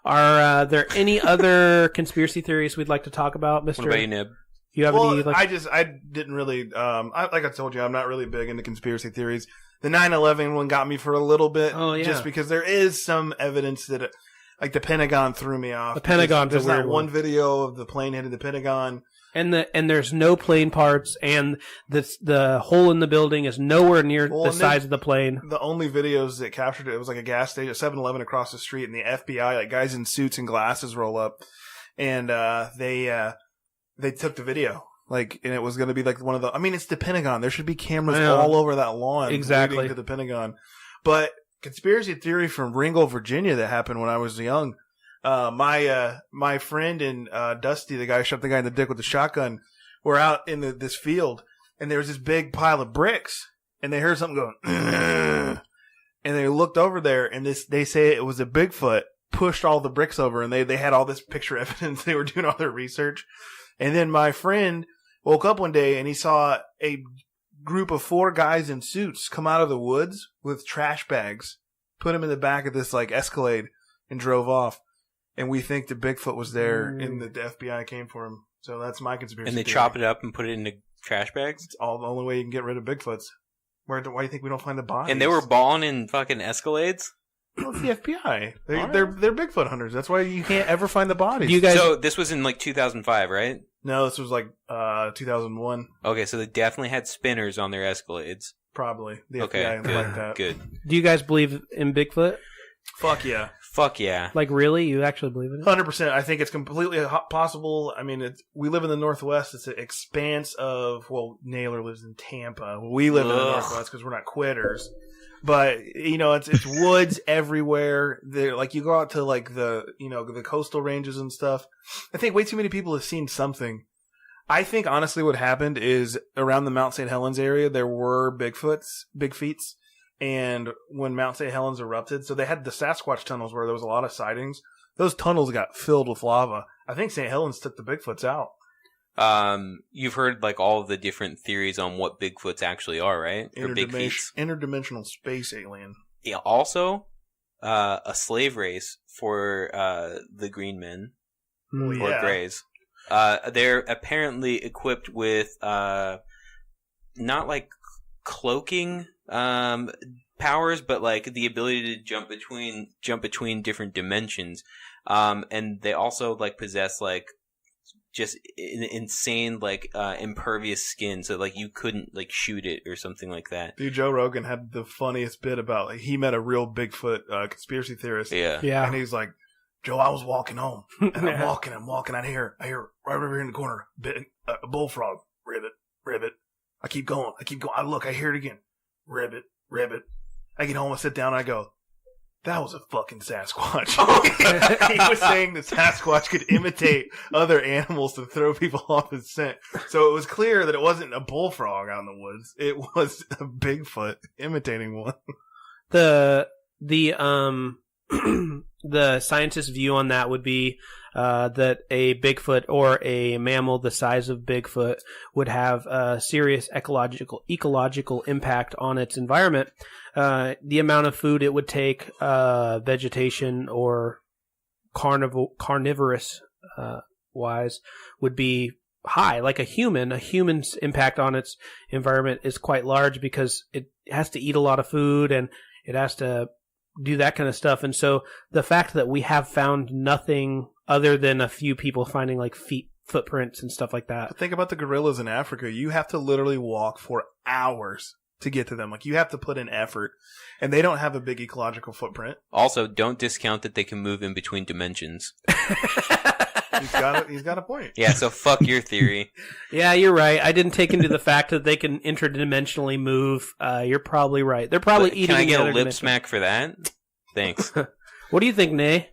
Are there any other conspiracy theories we'd like to talk about, Mister? What about you, Nib? You have Well, any? Like, I didn't really, like I told you, I'm not really big into conspiracy theories. The 9/11 one got me for a little bit. Oh, yeah. Just because there is some evidence that, like, the Pentagon threw me off. The Pentagon's There's a weird that one one. video of the plane hitting the Pentagon. and there's no plane parts, and the hole in the building is nowhere near Well, the and size of the plane. The only videos that captured it was like a gas station, a 7-Eleven across the street, and the FBI, like guys in suits and glasses, roll up, and they took the video. Like, and it was going to be like one of the. I mean, it's the Pentagon. There should be cameras I know. all over that lawn, Exactly. leading to the Pentagon. But conspiracy theory from Ringgold, Virginia, that happened when I was young. My friend and Dusty, the guy who shot the guy in the dick with the shotgun, were out in this field, and there was this big pile of bricks, and they heard something going, "Ugh." And they looked over there, and they say it was a Bigfoot pushed all the bricks over, and they had all this picture evidence. They were doing all their research, and then my friend woke up one day and he saw a group of 4 guys in suits come out of the woods with trash bags, put them in the back of this like Escalade, and drove off. And we think the Bigfoot was there, and the FBI came for him. So that's my conspiracy. And they theory. chop it up and put it into trash bags? It's all the only way you can get rid of Bigfoots. Why do you think we don't find the bodies? And they were balling in fucking Escalades? Well, it's the FBI. They're All right. they're Bigfoot hunters. That's why you can't ever find the bodies. Do you guys? So this was in like 2005, right? No, this was like 2001, Okay, so they definitely had spinners on their Escalades. probably. The Okay, FBI good, like that. good. Do you guys believe in Bigfoot? Fuck yeah. Fuck yeah. Like, really? You actually believe in it? 100%. I think it's completely possible. I mean, we live in the Northwest. It's an expanse of, well, Naylor lives in Tampa. We live in the Northwest because we're not quitters. But, it's woods everywhere. Like, you go out to, like, the coastal ranges and stuff. I think way too many people have seen something. I think, honestly, what happened is around the Mount St. Helens area, there were big feets. And when Mount St. Helens erupted, so they had the Sasquatch tunnels where there was a lot of sightings. Those tunnels got filled with lava. I think St. Helens took the Bigfoots out. You've heard like all of the different theories on what Bigfoots actually are, right? Or big feet. Interdimensional space alien. Yeah. Also, a slave race for the green men or greys. They're apparently equipped with not like cloaking powers, but like the ability to jump between different dimensions. And they also like possess like just insane like impervious skin, so like you couldn't like shoot it or something like that. Dude, Joe Rogan had the funniest bit about like he met a real Bigfoot conspiracy theorist. Yeah. And he's like, Joe, I was walking home, and I'm walking. I hear right over here in the corner, a bullfrog, ribbit. I keep going. I look, I hear it again, ribbit. I get home, I sit down, and I go, that was a fucking Sasquatch. He was saying the Sasquatch could imitate other animals to throw people off his scent. So it was clear that it wasn't a bullfrog out in the woods. It was a Bigfoot imitating one. The the scientist's view on that would be that a Bigfoot or a mammal the size of Bigfoot would have a serious ecological impact on its environment. The amount of food it would take, vegetation or carnivorous wise, would be high. Like a human's impact on its environment is quite large because it has to eat a lot of food and it has to do that kind of stuff. And so the fact that we have found nothing other than a few people finding like footprints and stuff like that. Think about the gorillas in Africa. You have to literally walk for hours to get to them. Like, you have to put in effort, and they don't have a big ecological footprint. Also, don't discount that they can move in between dimensions. He's got a point. Yeah, so fuck your theory. Yeah, you're right. I didn't take into the fact that they can interdimensionally move. You're probably right. They're probably eating. Can I get a lip dimension. smack for that? Thanks. What do you think, Nay?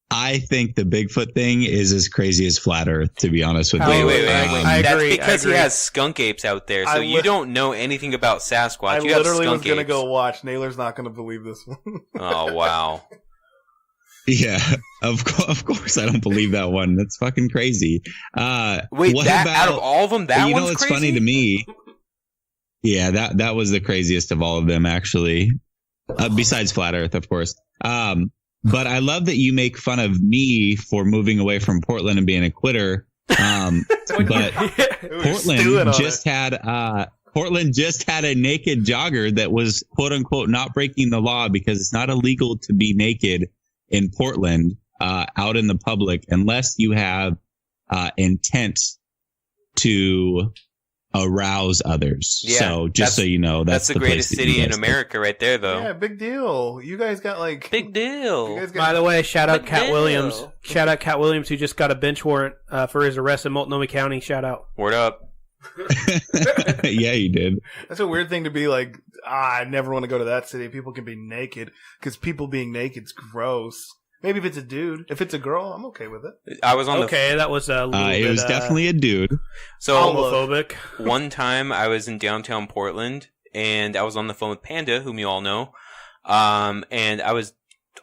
I think the Bigfoot thing is as crazy as flat Earth, to be honest with you. Wait. I That's agree, because I agree. he has skunk apes out there, so you don't know anything about Sasquatch. I You have literally was skunk going to apes. go watch. Naylor's not going to believe this one. Oh, wow. Yeah, of course I don't believe that one. That's fucking crazy. Wait, what out about, of all of them, that one's what's crazy? funny to me? Yeah, that was the craziest of all of them, actually. Besides Flat Earth, of course. But I love that you make fun of me for moving away from Portland and being a quitter. But Portland just had a naked jogger that was quote unquote not breaking the law because it's not illegal to be naked in Portland out in the public unless you have intent to arouse others. Yeah, so just so you know, that's the greatest place that city you in guys America right there, though. Yeah, big deal. You guys got like Big deal. By the way, shout out Big Cat deal. Williams. Shout out Cat Williams, who just got a bench warrant for his arrest in Multnomah County. Shout out. Word up. Yeah, you did. That's a weird thing to be like. I never want to go to that city. People can be naked because people being naked's gross. Maybe if it's a dude. If it's a girl, I'm okay with it. I was on That was a little bit. It was definitely a dude. So homophobic. one time I was in downtown Portland and I was on the phone with Panda, whom you all know. And I was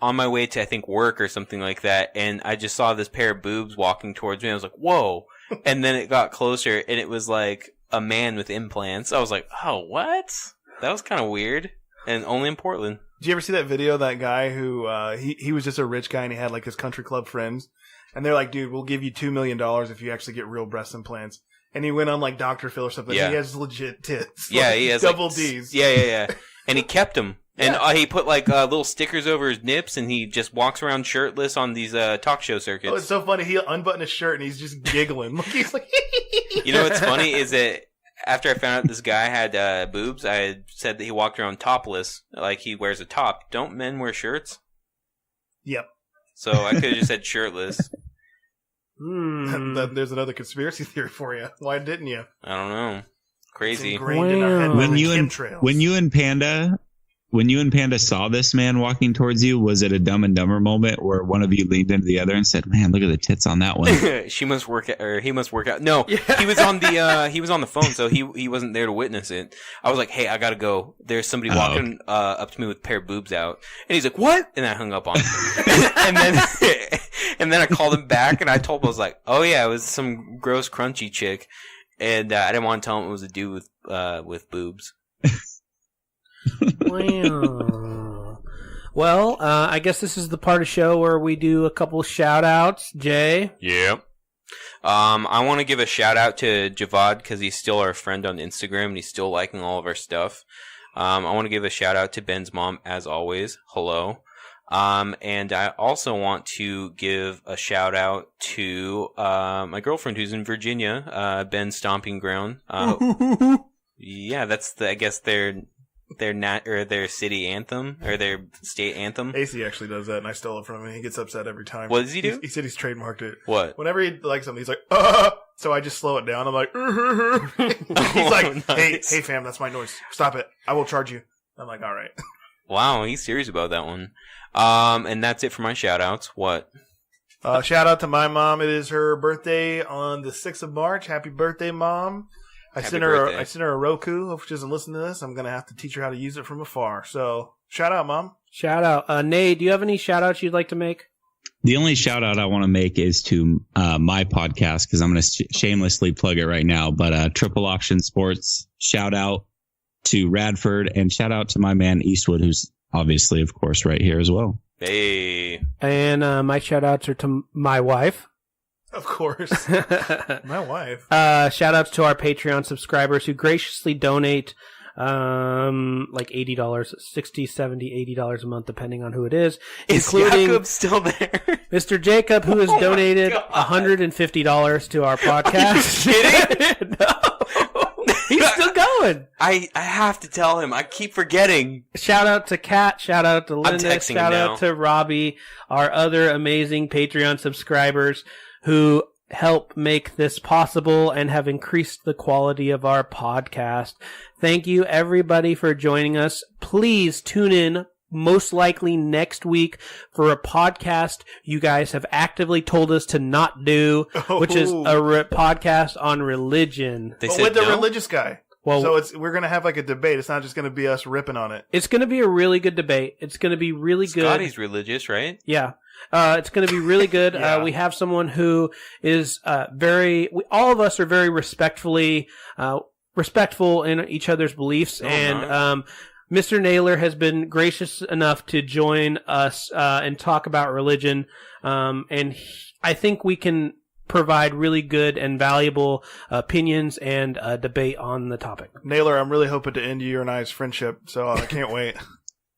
on my way to, I think, work or something like that. And I just saw this pair of boobs walking towards me. I was like, whoa. And then it got closer and it was like a man with implants. I was like, oh, what? That was kind of weird. And only in Portland. Did you ever see that video of that guy who he was just a rich guy and he had like his country club friends, and they're like, dude, we'll give you $2 million if you actually get real breast implants. And he went on like Dr. Phil or something. Yeah. He has legit tits. Yeah, like, he has double like, D's. Yeah. And he kept them. And he put like little stickers over his nips, and he just walks around shirtless on these talk show circuits. Oh, it's so funny. He unbuttoned his shirt and he's just giggling. He's like, You know what's funny is that after I found out this guy had boobs, I had said that he walked around topless, like he wears a top. Don't men wear shirts? Yep. So I could have just said shirtless. There's another conspiracy theory for you. Why didn't you? I don't know. Crazy. It's ingrained in our head by the chemtrails. When you and Panda saw this man walking towards you, was it a Dumb and Dumber moment where one of you leaned into the other and said, "Man, look at the tits on that one"? She must work at, or he must work out. No, he was on the phone, so he wasn't there to witness it. I was like, "Hey, I gotta go. There's somebody walking up to me with a pair of boobs out," and he's like, "What?" And I hung up on him. and then I called him back and I told him, I was like, "Oh yeah, it was some gross crunchy chick," and I didn't want to tell him it was a dude with boobs. Well, I guess this is the part of the show where we do a couple shout outs. Jay? Yep. I want to give a shout out to Javad because he's still our friend on Instagram and he's still liking all of our stuff. I want to give a shout out to Ben's mom, as always. Hello. And I also want to give a shout out to my girlfriend who's in Virginia, Ben's stomping ground. Yeah, that's I guess their city anthem or their state anthem. AC actually does that, and I stole it from him. He gets upset every time. What does he do? He said he's trademarked it. What? Whenever he likes something, he's like, So I just slow it down. I'm like, He's like, nice. hey, fam, that's my noise. Stop it. I will charge you. I'm like, all right. Wow, he's serious about that one. And that's it for my shout outs. What? Shout out to my mom. It is her birthday on the 6th of March. Happy birthday, Mom. I sent her a Roku. If she doesn't listen to this, I'm going to have to teach her how to use it from afar. So, shout out, Mom. Shout out. Nate, do you have any shout outs you'd like to make? The only shout out I want to make is to my podcast, because I'm going to shamelessly plug it right now. But Triple Auction Sports, shout out to Radford, and shout out to my man Eastwood, who's obviously, of course, right here as well. Hey. And my shout outs are to my wife. Of course. My wife. Shout outs to our Patreon subscribers who graciously donate like $80, $60, $70, $80 a month, depending on who it is. Including Jacob's still there? Mr. Jacob, who has donated $150 to our podcast. Kidding? No. He's still going. I have to tell him. I keep forgetting. Shout out to Kat. Shout out to Linda. Shout out to Robbie, our other amazing Patreon subscribers who help make this possible and have increased the quality of our podcast. Thank you, everybody, for joining us. Please tune in most likely next week for a podcast you guys have actively told us to not do, which is a podcast on religion. But with the religious guy. Well, so we're going to have like a debate. It's not just going to be us ripping on it. It's going to be a really good debate. It's going to be really good. Scotty's religious, right? Yeah. It's going to be really good. Yeah. We have someone who is all of us are very respectful in each other's beliefs. Mr. Naylor has been gracious enough to join us and talk about religion. I think we can provide really good and valuable opinions and debate on the topic. Naylor, I'm really hoping to end you and I's friendship, so I can't wait.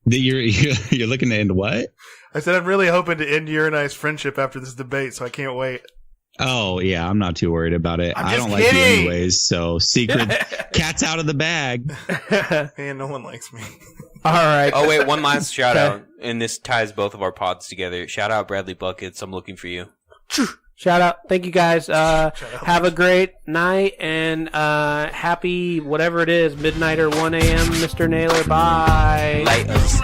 You're looking to end what? I said I'm really hoping to end your and I's friendship after this debate, so I can't wait. Oh, yeah, I'm not too worried about it. I don't like you anyways, so secret cat's out of the bag. Man, no one likes me. All right. Oh, wait, one last shout out, and this ties both of our pods together. Shout out Bradley Buckets. I'm looking for you. Shout out. Thank you, guys. Have a great night and happy whatever it is, midnight or 1 a.m., Mr. Naylor. Bye. Light us.